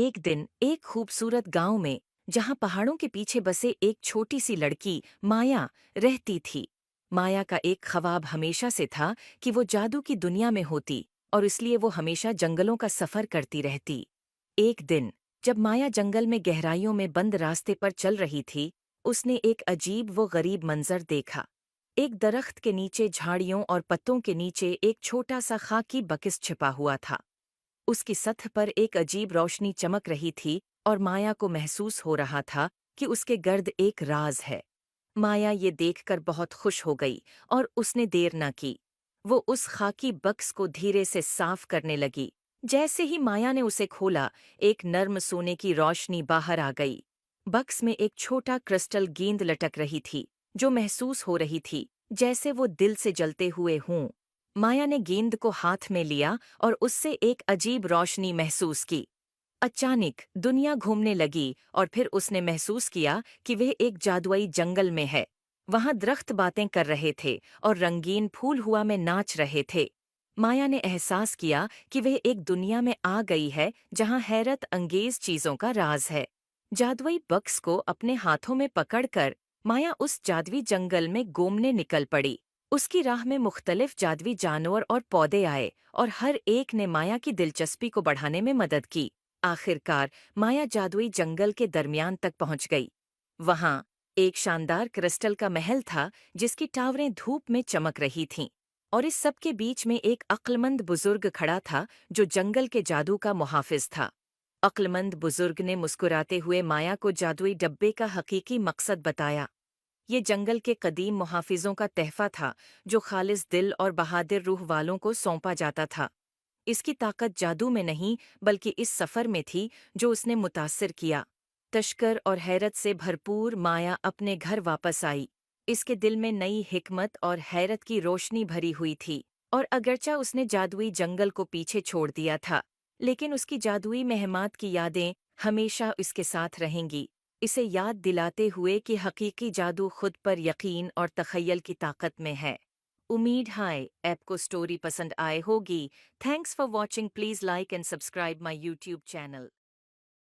एक दिन एक खूबसूरत गांव में, जहां पहाड़ों के पीछे बसे एक छोटी सी लड़की माया रहती थी। माया का एक ख्वाब हमेशा से था कि वो जादू की दुनिया में होती, और इसलिए वो हमेशा जंगलों का सफर करती रहती। एक दिन जब माया जंगल में गहराइयों में बंद रास्ते पर चल रही थी, उसने एक अजीब व गरीब मंजर देखा। एक दरख्त के नीचे झाड़ियों और पत्तों के नीचे एक छोटा सा खाकी बकिस छिपा हुआ था। उसकी सतह पर एक अजीब रोशनी चमक रही थी, और माया को महसूस हो रहा था कि उसके गर्द एक राज है। माया ये देखकर बहुत खुश हो गई, और उसने देर न की। वो उस खाकी बक्स को धीरे से साफ करने लगी। जैसे ही माया ने उसे खोला, एक नर्म सोने की रोशनी बाहर आ गई। बक्स में एक छोटा क्रिस्टल गेंद लटक रही थी, जो महसूस हो रही थी जैसे वो दिल से जलते हुए हों। माया ने गेंद को हाथ में लिया और उससे एक अजीब रोशनी महसूस की। अचानक दुनिया घूमने लगी, और फिर उसने महसूस किया कि वह एक जादुई जंगल में है। वहां दरख्त बातें कर रहे थे, और रंगीन फूल हुआ में नाच रहे थे। माया ने एहसास किया कि वह एक दुनिया में आ गई है जहां हैरत अंगेज चीजों का राज है। जादुई बक्स को अपने हाथों में पकड़कर माया उस जादुई जंगल में घूमने निकल पड़ी। उसकी राह में मुख्तलिफ जादुई जानवर और पौधे आए, और हर एक ने माया की दिलचस्पी को बढ़ाने में मदद की। आखिरकार माया जादुई जंगल के दरमियान तक पहुंच गई। वहां एक शानदार क्रिस्टल का महल था, जिसकी टावरें धूप में चमक रही थीं। और इस सब के बीच में एक अक्लमंद बुजुर्ग खड़ा था, जो जंगल के जादू का मुहाफिज था। अक्लमंद बुजुर्ग ने मुस्कुराते हुए माया को जादुई डब्बे का हकीकी मकसद बताया। ये जंगल के कदीम मुहाफिजों का तहफा था, जो खालिस दिल और बहादुर रूह वालों को सौंपा जाता था। इसकी ताकत जादू में नहीं, बल्कि इस सफर में थी जो उसने मुतासिर किया। तश्कर और हैरत से भरपूर माया अपने घर वापस आई। इसके दिल में नई हिकमत और हैरत की रोशनी भरी हुई थी। और अगरचा उसने जादुई जंगल को पीछे छोड़ दिया था, लेकिन उसकी जादुई महमात की यादें हमेशा उसके साथ रहेंगी, इसे याद दिलाते हुए कि हकीकी जादू खुद पर यकीन और तखय्युल की ताकत में है। उम्मीद है आपको स्टोरी पसंद आए होगी। Thanks for watching. Please like and subscribe my YouTube channel.